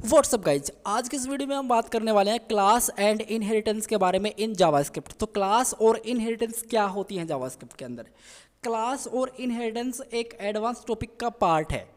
What's up guys, आज के इस वीडियो में हम बात करने वाले हैं क्लास एंड इनहेरिटेंस के बारे में इन जावास्क्रिप्ट। तो क्लास और इनहेरिटेंस क्या होती हैं जावास्क्रिप्ट के अंदर। क्लास और इनहेरिटेंस एक एडवांस टॉपिक का पार्ट है,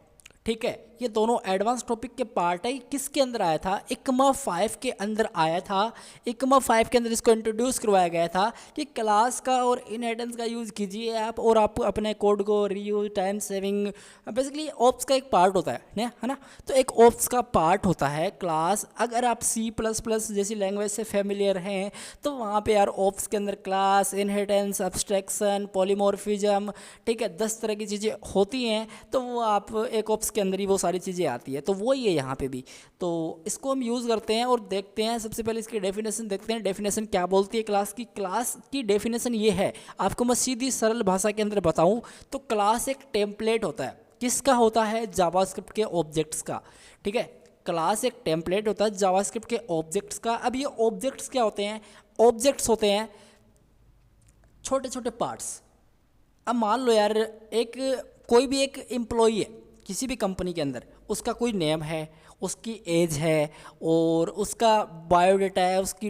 ठीक है। ये दोनों एडवांस टॉपिक के पार्ट है। किसके अंदर आया था? इकमा 5 के अंदर आया था। इकमा 5 के अंदर इसको इंट्रोड्यूस करवाया गया था कि क्लास का और इनहेरिटेंस का यूज़ कीजिए आप, और आप अपने कोड को reuse, time saving, basically ops का एक पार्ट होता है ना। तो एक ऑप्स का पार्ट होता है क्लास। अगर आप C++ जैसी लैंग्वेज से फेमिलियर हैं तो वहाँ पे यार ऑप्स के अंदर क्लास, इनहेरिटेंस, अब्स्ट्रैक्शन, पॉलीमॉर्फिज्म, ठीक है, 10 तरह की चीज़ें होती हैं। तो वो आप एक ऑप्स के अंदर ही वो सारी चीज़ें आती है। तो वही है यहाँ पे भी। तो इसको हम यूज़ करते हैं और देखते हैं। सबसे पहले इसकी डेफिनेशन देखते हैं। डेफिनेशन क्या बोलती है क्लास की? क्लास की डेफिनेशन ये है, आपको मैं सीधी सरल भाषा के अंदर बताऊँ तो क्लास एक टेम्पलेट होता है। किसका होता है? जावास्क्रिप्ट के ऑब्जेक्ट्स का, ठीक है। क्लास एक टेम्पलेट होता है जावास्क्रिप्ट के ऑब्जेक्ट्स का। अब ये ऑब्जेक्ट्स क्या होते हैं? ऑब्जेक्ट्स होते हैं छोटे छोटे पार्ट्स। अब मान लो यार, कोई भी एक एम्प्लॉई है किसी भी कंपनी के अंदर, उसका कोई नेम है, उसकी एज है, और उसका बायोडाटा है, उसकी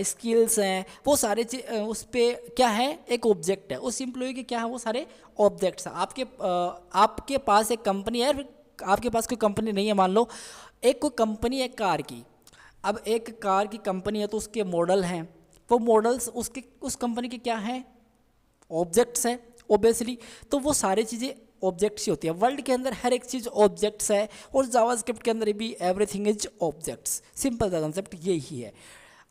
स्किल्स हैं, वो सारे उस पर क्या है? एक ऑब्जेक्ट है। उस एम्प्लॉय के क्या है? वो सारे ऑब्जेक्ट्स हैं। आपके पास एक कंपनी है, फिर आपके पास कोई कंपनी नहीं है। मान लो एक कोई कंपनी है कार की। अब एक कार की कंपनी है तो उसके मॉडल हैं। वो मॉडल्स उस कंपनी के क्या हैं? ऑब्जेक्ट्स हैं ओबियसली। तो वो सारी चीज़ें ऑब्जेक्ट्स ही होती है। वर्ल्ड के अंदर हर एक चीज़ ऑब्जेक्ट्स है, और जावास्क्रिप्ट के अंदर भी एवरीथिंग इज ऑब्जेक्ट्स। सिंपल सा कंसेप्ट यही है।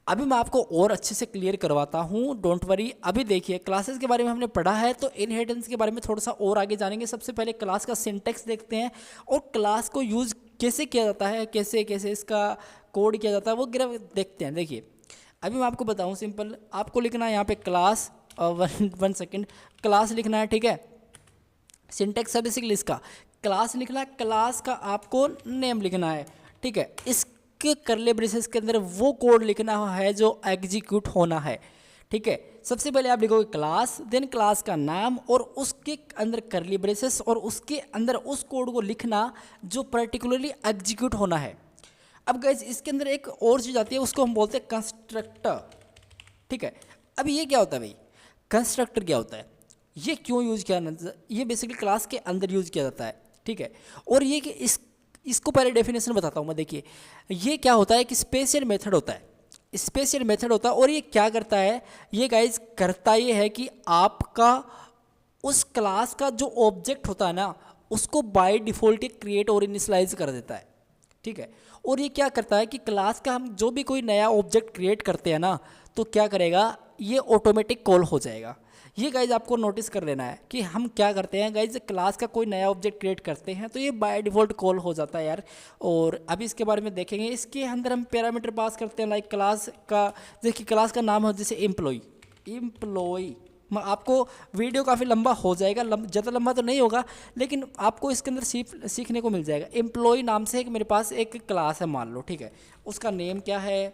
अभी मैं आपको और अच्छे से क्लियर करवाता हूँ, डोंट वरी। अभी देखिए, क्लासेस के बारे में हमने पढ़ा है, तो इनहेरिटेंस के बारे में थोड़ा सा और आगे जानेंगे। सबसे पहले क्लास का सिंटेक्स देखते हैं, और क्लास को यूज़ कैसे किया जाता है, कैसे कैसे इसका कोड किया जाता है, वो देखते हैं। देखिए, अभी मैं आपको बताऊँ सिंपल। आपको लिखना है यहाँ पे क्लास, वन सेकेंड, क्लास लिखना है, ठीक है। सिंटेक्स है बेसिकली इसका, क्लास लिखना है। क्लास का आपको नेम लिखना है, ठीक है। इसके करली ब्रेसेस के अंदर वो कोड लिखना है जो एग्जीक्यूट होना है, ठीक है। सबसे पहले आप लिखोगे क्लास, देन क्लास का नाम, और उसके अंदर करली ब्रेसेस, और उसके अंदर उस कोड को लिखना जो पर्टिकुलरली एग्जीक्यूट होना है। अब गाइस, इसके अंदर एक और चीज़ आती है, उसको हम बोलते हैं कंस्ट्रक्टर, ठीक है। अब ये क्या होता है भाई? कंस्ट्रक्टर क्या होता है? ये क्यों यूज़ किया जाता है? ये बेसिकली क्लास के अंदर यूज़ किया जाता है, ठीक है। और ये कि इसको पहले डेफिनेशन बताता हूँ मैं। देखिए, ये क्या होता है कि स्पेशल मेथड होता है। स्पेशल मेथड होता है, और ये क्या करता है? ये गाइज करता ये है कि आपका उस क्लास का जो ऑब्जेक्ट होता है ना, उसको बाय डिफ़ॉल्ट क्रिएट और इनिशियलाइज कर देता है, ठीक है। और ये क्या करता है कि क्लास का हम जो भी कोई नया ऑब्जेक्ट क्रिएट करते हैं ना, तो क्या करेगा? ये ऑटोमेटिक कॉल हो जाएगा। ये गाइज आपको नोटिस कर लेना है कि हम क्या करते हैं गाइज, क्लास का कोई नया ऑब्जेक्ट क्रिएट करते हैं तो ये बाय डिफ़ॉल्ट कॉल हो जाता है यार। और अभी इसके बारे में देखेंगे। इसके अंदर हम पैरामीटर पास करते हैं, लाइक क्लास का, देखिए क्लास का नाम है जैसे एम्प्लॉई। आपको वीडियो काफ़ी लंबा हो जाएगा, ज़्यादा लंबा तो नहीं होगा, लेकिन आपको इसके अंदर सीखने को मिल जाएगा। एम्प्लॉय नाम से मेरे पास एक क्लास है, मान लो, ठीक है। उसका नेम क्या है,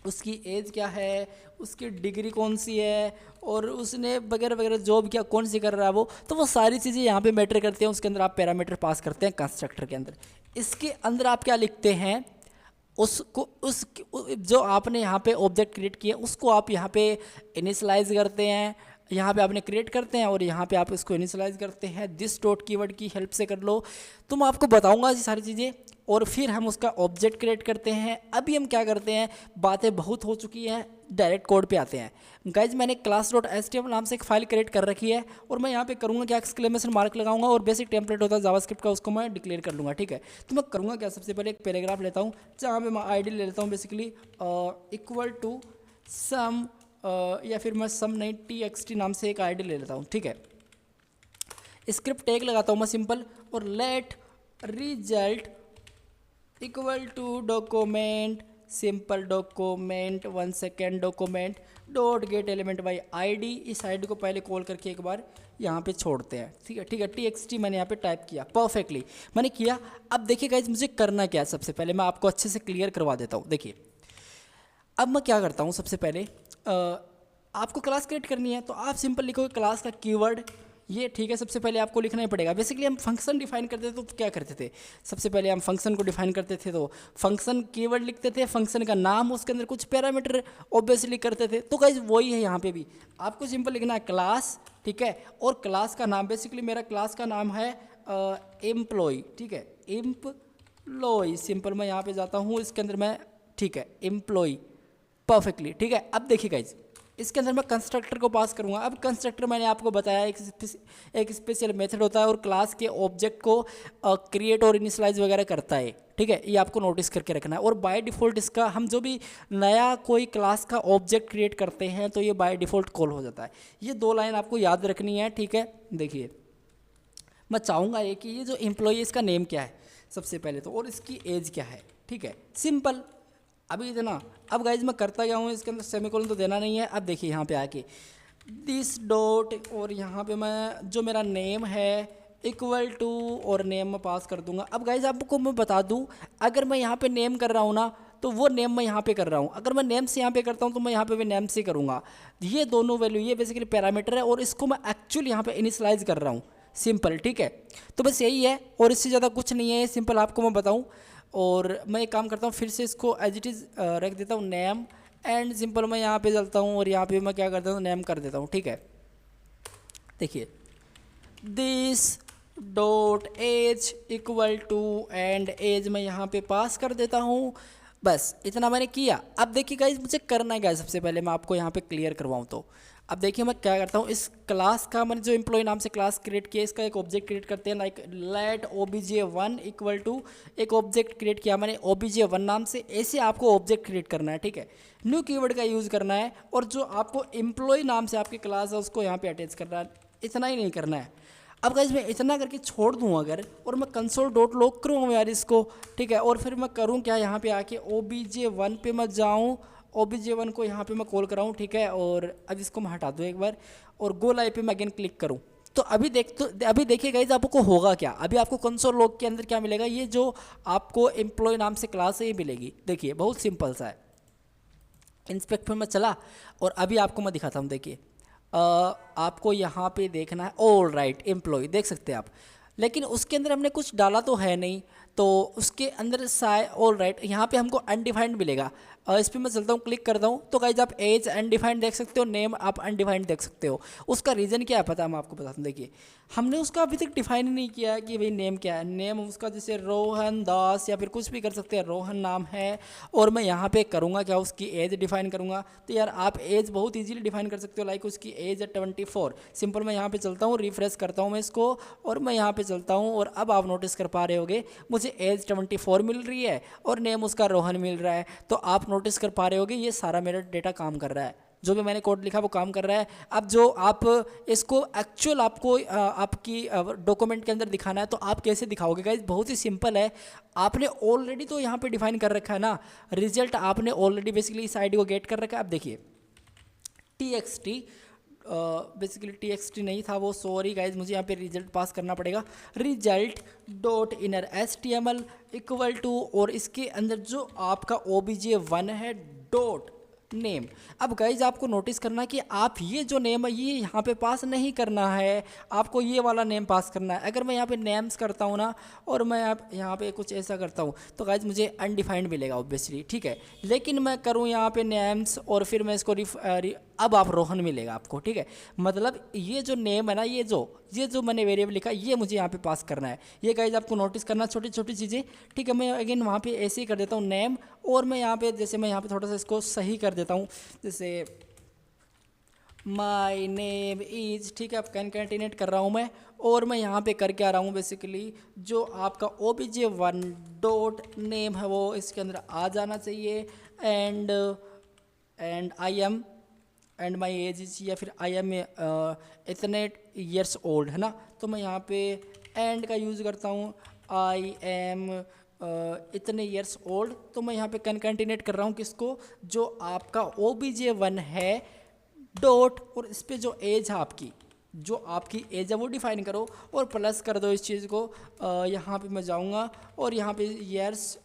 उसकी एज क्या है, उसकी डिग्री कौन सी है, और उसने वगैरह वगैरह जॉब क्या कौन सी कर रहा है वो, तो वो सारी चीज़ें यहाँ पे मैटर करती हैं। उसके अंदर आप पैरामीटर पास करते हैं कंस्ट्रक्टर के अंदर। इसके अंदर आप क्या लिखते हैं? जो आपने यहाँ पे ऑब्जेक्ट क्रिएट किया उसको आप यहाँ पे इनिशियलाइज करते हैं। यहाँ पे आपने क्रिएट करते हैं और यहाँ पे आप इसको इनिशियलाइज करते हैं। दिस डॉट कीवर्ड की हेल्प से कर लो। तो मैं आपको बताऊँगा ये सारी चीज़ें, और फिर हम उसका ऑब्जेक्ट क्रिएट करते हैं। अभी हम क्या करते हैं, बातें बहुत हो चुकी हैं, डायरेक्ट कोड पे आते हैं। गाइज, मैंने class.html नाम से एक फाइल क्रिएट कर रखी है, और मैं यहाँ पे करूँगा क्या, एक्सक्लेमेशन मार्क लगाऊंगा, और बेसिक टेम्पलेट होता है जावास्क्रिप्ट का, उसको मैं डिक्लेयर कर लूँगा, ठीक है। तो मैं करूँगा क्या, सबसे पहले एक पैराग्राफ लेता हूँ जहाँ पे मैं आईडी ले लेता हूँ, बेसिकली इक्वल टू सम, या फिर मैं सम नहीं txt नाम से एक आईडी ले लेता हूँ, ठीक है। स्क्रिप्ट टैग लगाता हूँ मैं सिंपल, और let result equal to document, simple document, one second, document dot get element by ID. इस आईडी को पहले कॉल करके एक बार यहाँ पे छोड़ते हैं, ठीक है, ठीक है। txt मैंने यहाँ पे टाइप किया, परफेक्टली मैंने किया। अब देखिए गाइज, मुझे करना क्या है, सबसे पहले मैं आपको अच्छे से क्लियर करवा देता हूँ। देखिए, अब मैं क्या करता हूँ, सबसे पहले आपको क्लास क्रिएट करनी है, तो आप सिंपल लिखोगे क्लास का कीवर्ड, ये ठीक है, सबसे पहले आपको लिखना ही पड़ेगा। बेसिकली हम फंक्शन डिफाइन करते थे तो क्या करते थे, सबसे पहले हम फंक्शन को डिफाइन करते थे तो फंक्शन कीवर्ड लिखते थे, फंक्शन का नाम, उसके अंदर कुछ पैरामीटर ऑब्वियसली करते थे। तो गाइज वही है यहाँ पे भी, आपको सिंपल लिखना है क्लास, ठीक है, और क्लास का नाम, बेसिकली मेरा क्लास का नाम है एम्प्लॉय, ठीक है, एम्प्लॉय, सिंपल मैं यहाँ पे जाता हूँ इसके अंदर मैं, ठीक है, एम्प्लॉय, परफेक्टली, ठीक है। अब देखिए गाइज इसके अंदर मैं कंस्ट्रक्टर को पास करूंगा। अब कंस्ट्रक्टर मैंने आपको बताया एक स्पेशल मेथड होता है और क्लास के ऑब्जेक्ट को क्रिएट और इनिशियलाइज वगैरह करता है, ठीक है, ये आपको नोटिस करके रखना है। और बाय डिफ़ॉल्ट इसका हम जो भी नया कोई क्लास का ऑब्जेक्ट क्रिएट करते हैं तो ये बाय डिफ़ॉल्ट कॉल हो जाता है। ये 2 लाइन आपको याद रखनी है, ठीक है। देखिए मैं चाहूँगा ये कि ये जो एम्प्लॉय इसका नेम क्या है सबसे पहले तो, और इसकी एज क्या है, ठीक है, सिंपल। अभी इतना, अब गाइज मैं करता क्या हूँ, इसके अंदर सेमीकोलन तो देना नहीं है। अब देखिए यहाँ पे आके दिस डॉट, और यहाँ पे मैं जो मेरा नेम है इक्वल टू, और नेम मैं पास कर दूंगा। अब गाइज आपको मैं बता दूँ, अगर मैं यहाँ पे नेम कर रहा हूँ ना तो वो नेम मैं यहाँ पे कर रहा हूँ, अगर मैं नेम से यहाँ पे करता हूँ तो मैं यहाँ पे भी नेम से करूँगा। ये दोनों वैल्यू, ये बेसिकली पैरामीटर है और इसको मैं एक्चुअली यहाँ पे इनिशियलाइज कर रहा हूँ, सिंपल, ठीक है। तो बस यही है और इससे ज़्यादा कुछ नहीं है, सिंपल आपको मैं बताऊँ। और मैं एक काम करता हूँ, फिर से इसको एज इट इज़ रख देता हूँ नेम, एंड सिंपल मैं यहाँ पे चलता हूँ और यहाँ पे मैं क्या करता हूँ, नेम कर देता हूँ, ठीक है। देखिए this dot age equal to, and age मैं यहाँ पे पास कर देता हूँ। बस इतना मैंने किया। अब देखिए गाइस मुझे करना है, गाइस सबसे पहले मैं आपको यहाँ पे क्लियर करवाऊँ तो अब देखिए मैं क्या करता हूँ, इस क्लास का मैंने जो एम्प्लॉय नाम से क्लास क्रिएट किया, इसका एक ऑब्जेक्ट क्रिएट करते हैं, like let obj1 equal to, एक ऑब्जेक्ट क्रिएट किया मैंने obj1 नाम से। ऐसे आपको ऑब्जेक्ट क्रिएट करना है, ठीक है, न्यू कीवर्ड का यूज़ करना है, और जो आपको एम्प्लॉय नाम से आपकी क्लास है उसको यहाँ पे अटैच करना है। इतना ही नहीं करना है। अब गाइस मैं इतना करके छोड़ दूँ अगर, और मैं कंसोल डॉट लॉग करूँ यार इसको, ठीक है, और फिर मैं करूँ क्या, यहाँ पे आके obj1 पे मैं जाऊँ, obj1 को यहाँ पे मैं कॉल कराऊँ, ठीक है, और अब इसको मैं हटा दूँ एक बार, और गो लाइव पे मैं अगेन क्लिक करूँ तो अभी देखिए गाइस आपको होगा क्या, अभी आपको कंसोल लॉग के अंदर क्या मिलेगा, ये जो आपको एम्प्लॉय नाम से क्लास है ये मिलेगी। देखिए बहुत सिंपल सा है। इंस्पेक्ट पे मैं चला और अभी आपको मैं दिखाता हूँ। देखिए आपको यहाँ पे देखना है, ऑल राइट एम्प्लॉय देख सकते हैं आप, लेकिन उसके अंदर हमने कुछ डाला तो है नहीं, तो उसके अंदर ऑल राइट यहाँ पे हमको अनडिफाइंड मिलेगा। इस पर मैं चलता हूँ, क्लिक करता हूँ तो गाइज आप एज अनडिफाइंड देख सकते हो, नेम आप अनडिफाइंड देख सकते हो। उसका रीज़न क्या है पता है, मैं आपको बताता हूँ। देखिए हमने उसका अभी तक डिफाइन ही नहीं किया है कि भाई नेम क्या है। नेम उसका जैसे रोहन दास या फिर कुछ भी कर सकते हैं, रोहन नाम है, और मैं यहाँ पे करूँगा क्या, उसकी एज डिफाइन करूँगा। तो यार आप एज बहुत ईजिली डिफाइन कर सकते हो, लाइक उसकी एज है 24। सिंपल मैं यहाँ पे चलता हूँ, रिफ्रेश करता हूँ मैं इसको, और मैं यहाँ पे चलता हूँ, और अब आप नोटिस कर पा रहे होगे मुझे एज 24 मिल रही है और नेम उसका रोहन मिल रहा है। तो आप नोटिस कर पा रहे होगे ये सारा मेरा डेटा काम कर रहा है, जो भी मैंने कोड लिखा वो काम कर रहा है। अब जो आप इसको एक्चुअल आपको आपकी डॉक्यूमेंट के अंदर दिखाना है तो आप कैसे दिखाओगे गाइज, बहुत ही सिंपल है। आपने ऑलरेडी तो यहाँ पे डिफाइन कर रखा है ना, रिजल्ट आपने ऑलरेडी बेसिकली इस आईडी को गेट कर रखा है। अब देखिए txt बेसिकली txt नहीं था वो, सॉरी गाइज, मुझे यहाँ पे रिजल्ट पास करना पड़ेगा। Result dot inner HTML equal to, और इसके अंदर जो आपका obj1 है डॉट नेम। अब गाइज आपको नोटिस करना है कि आप ये जो नेम है ये यहाँ पे पास नहीं करना है, आपको ये वाला नेम पास करना है। अगर मैं यहाँ पे नेम्स करता हूँ ना, और मैं यहाँ पे कुछ ऐसा करता हूँ तो गाइज मुझे अनडिफाइंड मिलेगा ऑब्वियसली, ठीक है। लेकिन मैं करूँ यहाँ पे नेम्स और फिर मैं इसको अब आप रोहन मिलेगा आपको, ठीक है। मतलब ये जो नेम है ना, ये जो मैंने वेरिएबल लिखा ये मुझे यहाँ पे पास करना है। ये गाइज आपको नोटिस करना, छोटी छोटी चीज़ें, ठीक है। मैं अगेन वहाँ पे ऐसे ही कर देता हूँ नेम, और मैं यहाँ पे जैसे मैं यहाँ पे थोड़ा सा इसको सही कर देता हूँ, जैसे माई नेम इज, ठीक है, अब कैनकेटिनेट कर रहा हूँ मैं, और मैं यहाँ पे करके आ रहा हूँ बेसिकली जो आपका obj1 डॉट नेम है वो इसके अंदर आ जाना चाहिए, and I am and my age is, या फिर आई एम इतने ईयर्स ओल्ड है ना, तो मैं यहाँ पे एंड का यूज़ करता हूँ, आई एम इतने ईयर्स ओल्ड। तो मैं यहाँ पे कंटिन्यूट कर रहा हूँ किसको, जो आपका obj1 है डॉट, और इस पर जो एज है आपकी, जो आपकी एज है वो डिफाइन करो, और प्लस कर दो इस चीज़ को। यहाँ पे मैं जाऊँगा और यहाँ पे ईयर्स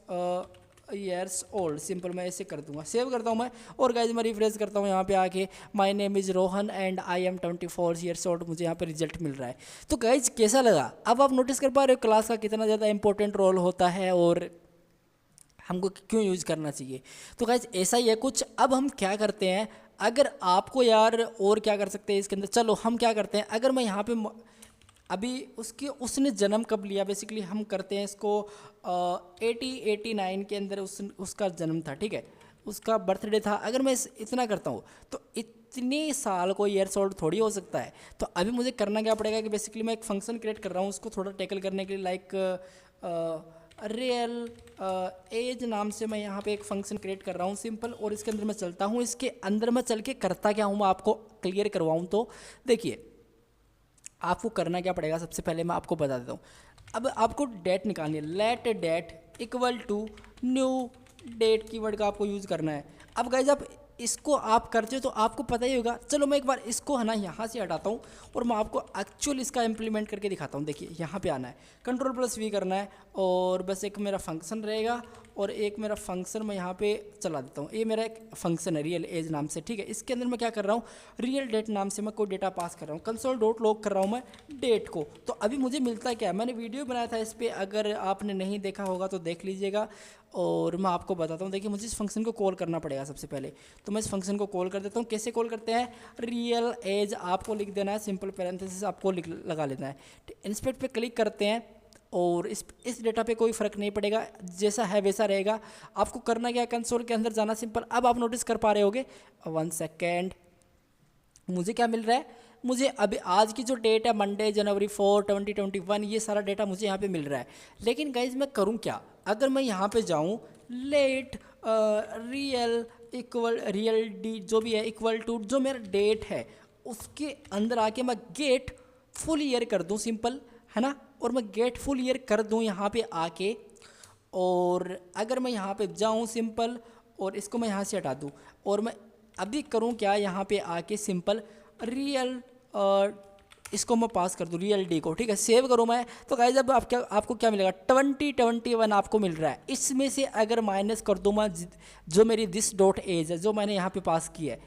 ईयर्स ओल्ड, सिंपल मैं ऐसे कर दूंगा, सेव करता हूँ मैं। और गाइज मैं रिफ्रेश करता हूँ यहाँ पे आके, my name is Rohan and I am 24 years old, मुझे यहाँ पे रिजल्ट मिल रहा है। तो गाइज कैसा लगा? अब आप नोटिस कर पा रहे हो क्लास का कितना ज़्यादा इंपॉर्टेंट रोल होता है और हमको क्यों यूज़ करना चाहिए। तो गाइज ऐसा ही है कुछ। अब हम क्या करते हैं, अगर आपको यार और क्या कर सकते हैं इसके अंदर, चलो हम क्या करते हैं, अगर मैं यहाँ पे अभी उसने जन्म कब लिया, बेसिकली हम करते हैं इसको 89 के अंदर उसका जन्म था, ठीक है, उसका बर्थडे था। अगर मैं इतना करता हूँ तो इतने साल को ईयर्स ओल्ड थोड़ी हो सकता है। तो अभी मुझे करना क्या पड़ेगा कि बेसिकली मैं एक फंक्शन क्रिएट कर रहा हूँ उसको थोड़ा टैकल करने के लिए, लाइक रियल एज नाम से मैं यहाँ पे एक फंक्शन क्रिएट कर रहा हूँ सिंपल। और इसके अंदर मैं चलता हूँ, इसके अंदर मैं चल के करता क्या हूँ मैं आपको क्लियर करवाऊँ। तो देखिए आपको करना क्या पड़ेगा, सबसे पहले मैं आपको बता देता हूँ। अब आपको डेट निकालनी है, let date equal to new date keyword का आपको यूज़ करना है। अब गाइज आप इसको आप करते हो तो आपको पता ही होगा। चलो मैं एक बार इसको है ना यहाँ से हटाता हूँ और मैं आपको एक्चुअल इसका इम्प्लीमेंट करके दिखाता हूँ। देखिए यहाँ पे आना है, Ctrl+V करना है और बस एक मेरा फंक्शन रहेगा और एक मेरा फंक्शन मैं यहाँ पे चला देता हूँ। ये मेरा एक फंक्शन है रियल एज नाम से, ठीक है। इसके अंदर मैं क्या कर रहा हूँ, रियल डेट नाम से मैं कोई डेटा पास कर रहा हूँ, console.log कर रहा हूँ मैं डेट को। तो अभी मुझे मिलता क्या है, मैंने वीडियो बनाया था इस पर, अगर आपने नहीं देखा होगा तो देख लीजिएगा और मैं आपको बताता हूँ। देखिए मुझे इस फंक्शन को कॉल करना पड़ेगा सबसे पहले, तो मैं इस फंक्शन को कॉल कर देता हूँ। कैसे कॉल करते हैं, रियल एज आपको लिख देना है, सिंपल पैरेंथेसिस आपको लगा लेना है। इंस्पेक्ट पे क्लिक करते हैं और इस डेटा पे कोई फ़र्क नहीं पड़ेगा, जैसा है वैसा रहेगा। आपको करना क्या, कंसोल के अंदर जाना सिंपल। अब आप नोटिस कर पा रहे होगे, 1 सेकेंड, मुझे क्या मिल रहा है, मुझे अभी आज की जो डेट है मंडे जनवरी 4 2021, ये सारा डेटा मुझे यहाँ पे मिल रहा है। लेकिन गाइज मैं करूँ क्या, अगर मैं यहाँ पे जाऊँ लेट रियल डी जो भी है इक्वल टू जो मेरा डेट है उसके अंदर आके मैं गेट फुल ईयर कर दूँ सिंपल, है ना। और मैं गेट फुल ईयर कर दूँ यहाँ पे आके, और अगर मैं यहाँ पे जाऊँ सिंपल और इसको मैं यहाँ से हटा दूँ और मैं अभी करूँ क्या, यहाँ पे आके सिंपल रियल इसको मैं पास कर दूँ रियल डी को, ठीक है, सेव करूँ मैं। तो गाइस अब आपको क्या मिलेगा, 2021 आपको मिल रहा है। इसमें से अगर माइनस कर दूँ मैं जो मेरी दिस डॉट एज है जो मैंने यहाँ पे पास की है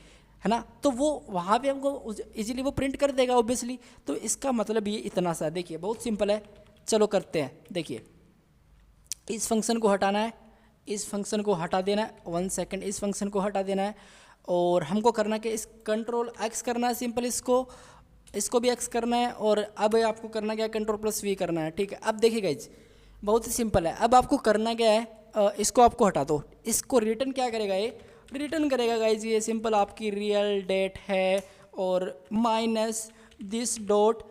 ना, तो वो वहाँ पे हमको इजीली वो प्रिंट कर देगा ऑब्वियसली। तो इसका मतलब ये इतना सा, देखिए बहुत सिंपल है। चलो करते हैं, देखिए इस फंक्शन को हटाना है, इस फंक्शन को हटा देना है, 1 सेकेंड, इस फंक्शन को हटा देना है और हमको करना कि इस Ctrl+X करना है सिंपल, इसको भी X करना है। और अब आपको करना क्या है, Ctrl+V करना है, ठीक है। अब देखिए गाइज बहुत ही सिंपल है। अब आपको करना क्या है, इसको आपको हटा दो, इसको रिटर्न क्या करेगा, ये रिटर्न करेगा गाइज, ये सिंपल आपकी रियल डेट है और माइनस दिस डॉट,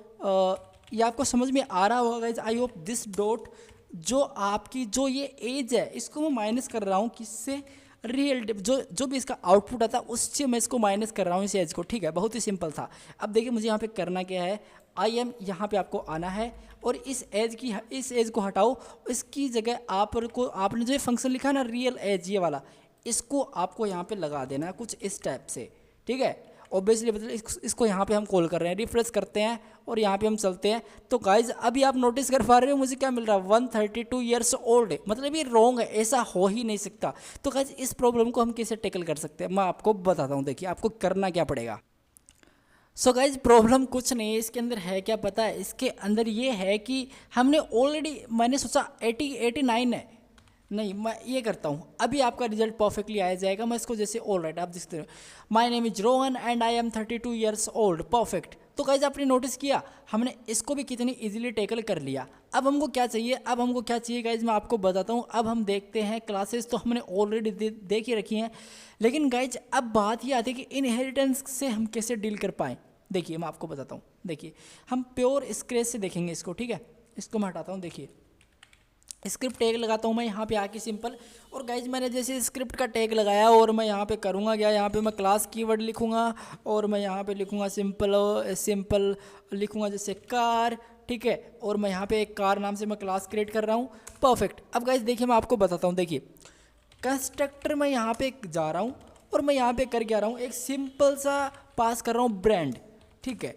ये आपको समझ में आ रहा होगा guys, I hope. This dot जो आपकी जो ये एज है इसको मैं माइनस कर रहा हूँ किससे, रियल जो भी इसका आउटपुट आता है उससे मैं इसको माइनस कर रहा हूँ इस एज को, ठीक है। बहुत ही सिंपल था। अब देखिए मुझे यहाँ पे करना क्या है, आई एम यहाँ पे आपको आना है और इस एज को हटाओ, इसकी जगह आपने जो फंक्शन लिखा है ना रियल एज ये वाला, इसको आपको यहाँ पे लगा देना है कुछ इस टाइप से, ठीक है। ऑब्वियसली मतलब इसको यहाँ पे हम कॉल कर रहे हैं, रिफ्रेश करते हैं और यहाँ पे हम चलते हैं। तो गाइज अभी आप नोटिस कर पा रहे हो मुझे क्या मिल रहा है, 132 ईयर्स ओल्ड, मतलब ये रॉन्ग है, ऐसा हो ही नहीं सकता। तो गाइज इस प्रॉब्लम को हम कैसे टैकल कर सकते हैं मैं आपको बताता हूँ। देखिए आपको करना क्या पड़ेगा। सो गाइज प्रॉब्लम कुछ नहीं है, इसके अंदर है क्या पता है, इसके अंदर ये है कि हमने ऑलरेडी, मैंने सोचा 89 है, नहीं मैं ये करता हूँ, अभी आपका रिजल्ट परफेक्टली आ जाएगा। मैं इसको जैसे ऑल राइट आप देखते हो, my name is Rohan and I am 32 years old, perfect. तो गाइज आपने नोटिस किया हमने इसको भी कितनी इजीली टैकल कर लिया। अब हमको क्या चाहिए, अब हमको क्या चाहिए गाइज मैं आपको बताता हूँ। अब हम देखते हैं, क्लासेस तो हमने ऑलरेडी देख ही रखी हैं, लेकिन गाइज अब बात ये आती है कि इनहेरिटेंस से हम कैसे डील कर पाएँ। देखिए मैं आपको बताता हूँ, देखिए हम प्योर स्क्रैच से देखेंगे इसको, ठीक है। इसको मैं हटाता हूँ, देखिए स्क्रिप्ट टैग लगाता हूँ मैं यहाँ पे आके सिंपल। और गाइज मैंने जैसे स्क्रिप्ट का टैग लगाया और मैं यहाँ पे करूँगा क्या, यहाँ पे मैं क्लास कीवर्ड लिखूँगा और मैं यहाँ पे लिखूँगा सिंपल लिखूँगा जैसे कार, ठीक है। और मैं यहाँ पे एक कार नाम से मैं क्लास क्रिएट कर रहा हूँ, परफेक्ट। अब गाइज देखिए मैं आपको बताता हूँ, देखिए कंस्ट्रक्टर मैं यहाँ पे जा रहा हूँ और मैं यहाँ पे करके आ रहा हूँ, एक सिंपल सा पास कर रहा हूँ ब्रांड, ठीक है।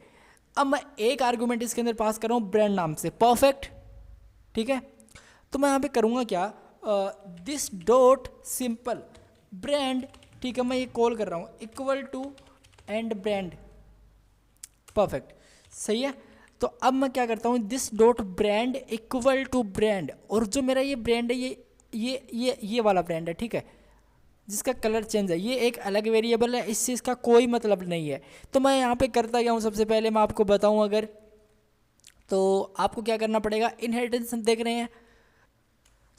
अब मैं एक आर्गूमेंट इसके अंदर पास कर रहा हूँ ब्रांड नाम से, परफेक्ट, ठीक है। तो मैं यहाँ पे करूँगा क्या, दिस डॉट सिंपल ब्रांड, ठीक है, मैं ये कॉल कर रहा हूँ equal to and brand, perfect, सही है। तो अब मैं क्या करता हूँ, this dot brand equal to brand, और जो मेरा ये ब्रांड है ये वाला ब्रांड है, ठीक है, जिसका कलर चेंज है, ये एक अलग वेरिएबल है, इससे इसका कोई मतलब नहीं है। तो मैं यहाँ पे करता क्या हूँ, सबसे पहले मैं आपको बताऊँ अगर, तो आपको क्या करना पड़ेगा, इनहेरिटेंस हम देख रहे हैं।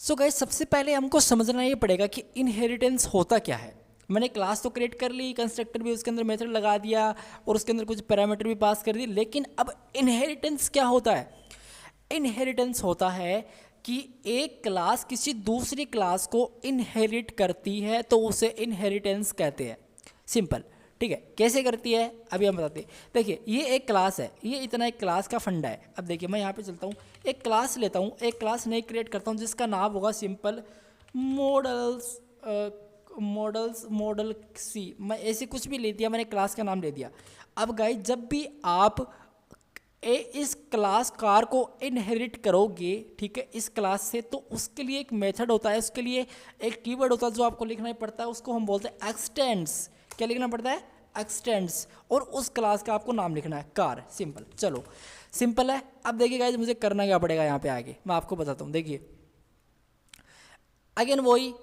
सो गाइस सबसे पहले हमको समझना ये पड़ेगा कि इनहेरिटेंस होता क्या है। मैंने क्लास तो क्रिएट कर ली, कंस्ट्रक्टर भी उसके अंदर मेथड लगा दिया और उसके अंदर कुछ पैरामीटर भी पास कर दिए, लेकिन अब इनहेरिटेंस क्या होता है। इनहेरिटेंस होता है कि एक क्लास किसी दूसरी क्लास को इनहेरिट करती है, तो उसे इनहेरिटेंस कहते हैं, सिंपल, ठीक है। कैसे करती है अभी हम बताते हैं। देखिए ये एक क्लास है, ये इतना एक क्लास का फंडा है। अब देखिए मैं यहाँ पे चलता हूँ, एक क्लास लेता हूँ, एक क्लास नई क्रिएट करता हूँ जिसका नाम होगा सिंपल मॉडल सी, मैं ऐसे कुछ भी ले दिया, मैंने क्लास का नाम ले दिया। अब गाइस जब भी आप इस क्लास कार को इनहेरिट करोगे, ठीक है, इस क्लास से, तो उसके लिए एक मेथड होता है, उसके लिए एक कीवर्ड होता है जो आपको लिखना ही पड़ता है, उसको हम बोलते हैं एक्सटेंड्स। क्या लिखना पड़ता है, एक्सटेंड्स, और उस क्लास का आपको नाम लिखना है कार, सिंपल। चलो सिंपल है। अब देखिए गाइस मुझे करना क्या पड़ेगा, यहाँ पे आगे मैं आपको बताता हूँ। देखिए अगेन वही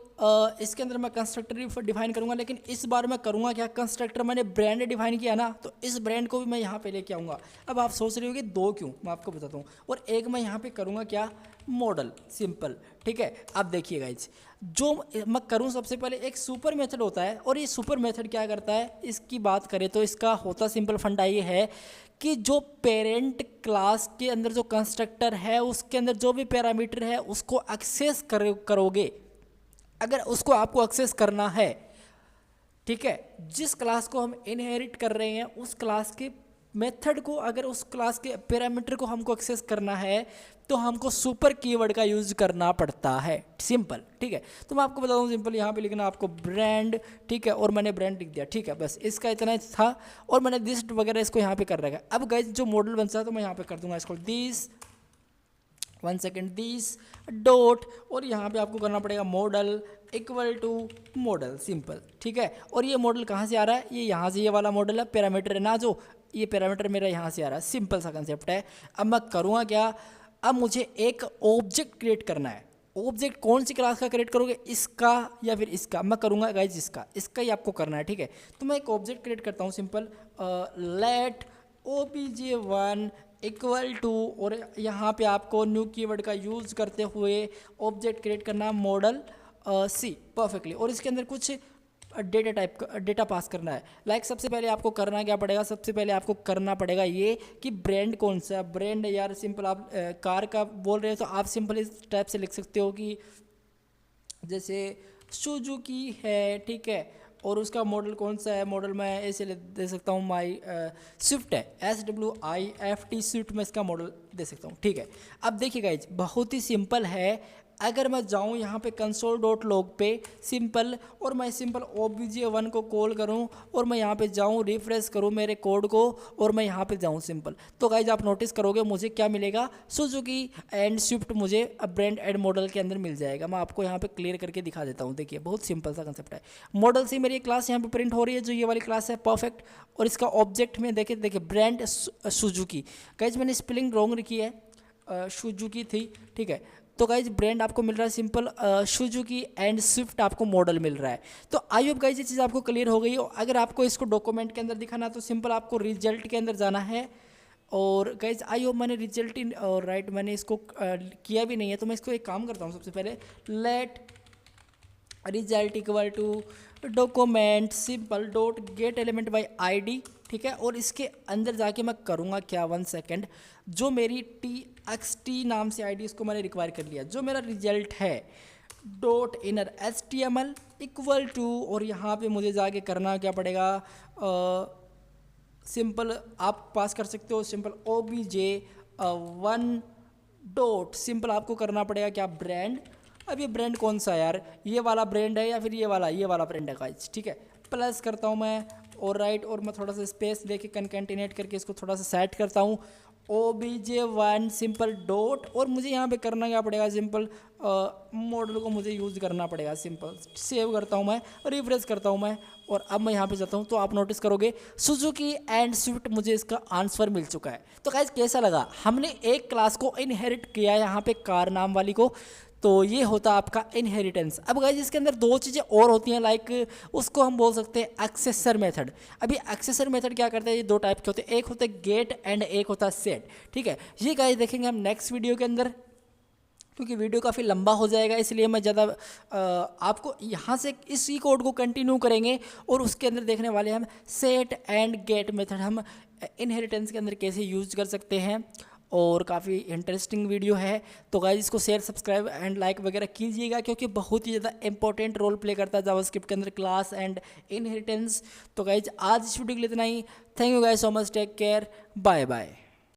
इसके अंदर मैं कंस्ट्रक्टर डिफाइन करूंगा, लेकिन इस बार मैं करूंगा क्या, कंस्ट्रक्टर मैंने ब्रांड डिफाइन किया ना, तो इस ब्रांड को भी मैं यहाँ पे लेके आऊँगा। अब आप सोच रहे हो कि दो क्यों, मैं आपको बताता हूँ। और एक मैं यहाँ पे करूँगा क्या, मॉडल, सिंपल, ठीक है। अब देखिए गाइज जो मैं करूँ, सबसे पहले एक सुपर मेथड होता है, और ये सुपर मेथड क्या करता है, इसकी बात करें तो इसका होता सिंपल फंडा ये है कि जो पेरेंट क्लास के अंदर जो कंस्ट्रक्टर है उसके अंदर जो भी पैरामीटर है उसको एक्सेस करोगे, अगर उसको आपको एक्सेस करना है, ठीक है, जिस क्लास को हम इनहेरिट कर रहे हैं उस क्लास के मेथड को, अगर उस क्लास के पैरामीटर को हमको एक्सेस करना है तो हमको सुपर कीवर्ड का यूज करना पड़ता है, सिंपल, ठीक है। तो मैं आपको बता दूं सिंपल, यहाँ पे लिखना आपको ब्रांड, ठीक है, और मैंने ब्रांड लिख दिया, ठीक है, बस इसका इतना ही था, और मैंने दिस वगैरह इसको यहाँ पे कर रखा है। अब गाइस जो मॉडल बनता है तो मैं यहाँ पे कर दूंगा इसको this, one second, this dot, और यहाँ पे आपको करना पड़ेगा model equal to model, simple, ठीक है। और ये मॉडल कहाँ से आ रहा है, ये यहाँ से, ये वाला मॉडल है, पैरामीटर है ना, जो ये पैरामीटर मेरा यहाँ से आ रहा है, सिंपल सा कंसेप्ट है। अब मैं करूँगा क्या, अब मुझे एक ऑब्जेक्ट क्रिएट करना है। ऑब्जेक्ट कौन सी क्लास का क्रिएट करोगे, इसका या फिर इसका, मैं करूँगा गाइज इसका ही आपको करना है, ठीक है। तो मैं एक ऑब्जेक्ट क्रिएट करता हूँ, simple late obj1 equal to, और यहाँ पे आपको न्यू कीवर्ड का यूज़ करते हुए ऑब्जेक्ट क्रिएट करना मॉडल सी, परफेक्टली, और इसके अंदर कुछ डेटा टाइप का डेटा पास करना है। लाइक सबसे पहले आपको करना क्या पड़ेगा, सबसे पहले आपको करना पड़ेगा ये कि ब्रांड कौन सा है। ब्रांड यार सिंपल, आप कार का बोल रहे हो तो आप सिंपल इस टाइप से लिख सकते हो कि जैसे सुजुकी है, ठीक है, और उसका मॉडल कौन सा है, मॉडल मैं ऐसे दे सकता हूँ माई स्विफ्ट है, SWIFT स्विफ्ट में इसका मॉडल दे सकता हूँ, ठीक है। अब देखिए गाइज बहुत ही सिंपल है, अगर मैं जाऊँ यहाँ पे console.log पे सिंपल, और मैं सिंपल obj1 को कॉल करूँ, और मैं यहाँ पे जाऊँ रिफ्रेश करूँ मेरे कोड को, और मैं यहाँ पे जाऊँ सिंपल, तो गाइज आप नोटिस करोगे मुझे क्या मिलेगा, सुजुकी एंड स्विफ्ट मुझे ब्रांड एंड मॉडल के अंदर मिल जाएगा। मैं आपको यहाँ पे क्लियर करके दिखा देता हूँ। देखिए बहुत सिंपल सा कंसेप्ट है। मॉडल से मेरी क्लास यहाँ पे प्रिंट हो रही है, जो ये वाली क्लास है, परफेक्ट, और इसका ऑब्जेक्ट में देखिए ब्रांड सुजुकी, गाइज मैंने स्पेलिंग रॉन्ग लिखी है, सुजुकी थी, ठीक है। तो गाइज ब्रांड आपको मिल रहा है सिंपल सुजुकी एंड स्विफ्ट आपको मॉडल मिल रहा है। तो आई होप गाइज ये चीज़ आपको क्लियर हो गई हो। अगर आपको इसको डॉक्यूमेंट के अंदर दिखाना तो सिंपल आपको रिजल्ट के अंदर जाना है, और गाइज आई होप मैंने रिजल्ट इन और राइट मैंने इसको किया भी नहीं है, तो मैं इसको एक काम करता हूँ, सबसे पहले let result equal to document simple dot get element by ID, ठीक है। और इसके अंदर जाके मैं करूँगा क्या, वन सेकेंड, जो मेरी txt नाम से ID इसको मैंने रिक्वायर कर लिया, जो मेरा रिजल्ट है dot inner HTML equal to, और यहाँ पे मुझे जाके करना क्या पड़ेगा, सिंपल आप पास कर सकते हो सिंपल obj1 डॉट, सिंपल आपको करना पड़ेगा क्या, ब्रांड। अब ये ब्रांड कौन सा है यार, ये वाला ब्रांड है या फिर ये वाला ब्रांड है गाइस, ठीक है। प्लस करता हूँ मैं, और राइट, और मैं थोड़ा सा स्पेस देके कंकेटिनेट करके इसको थोड़ा सा सेट करता हूँ, obj1 सिंपल डॉट, और मुझे यहाँ पे करना क्या पड़ेगा, सिंपल मॉडल को मुझे यूज़ करना पड़ेगा। सिंपल सेव करता हूँ मैं, रिफ्रेश करता हूँ मैं, और अब मैं यहाँ पे जाता हूँ तो आप नोटिस करोगे सुजुकी एंड स्विफ्ट मुझे इसका आंसर मिल चुका है। तो गाइस कैसा लगा, हमने एक क्लास को इनहेरिट किया यहाँ पे कार नाम वाली को, तो ये होता आपका इनहेरिटेंस। अब गाइस इसके अंदर दो चीज़ें और होती हैं, लाइक उसको हम बोल सकते हैं एक्सेसर मेथड। अभी एक्सेसर मेथड क्या करते हैं, ये दो टाइप के होते हैं, एक होता है गेट एंड एक होता है सेट। ठीक है, ये गाइस देखेंगे हम नेक्स्ट वीडियो के अंदर, क्योंकि वीडियो काफ़ी लंबा हो जाएगा, इसलिए मैं ज़्यादा आपको यहाँ से इसी कोड को कंटिन्यू करेंगे और उसके अंदर देखने वाले हम सेट एंड गेट मेथड हम इनहेरिटेंस के अंदर कैसे यूज कर सकते हैं, और काफ़ी इंटरेस्टिंग वीडियो है। तो गाइस इसको शेयर सब्सक्राइब एंड लाइक वगैरह कीजिएगा, क्योंकि बहुत ही ज़्यादा इंपॉर्टेंट रोल प्ले करता है जावास्क्रिप्ट के अंदर क्लास एंड इनहेरिटेंस। तो गाइस आज इस वीडियो के लिए इतना ही। Thank you guys so much, take care, bye bye.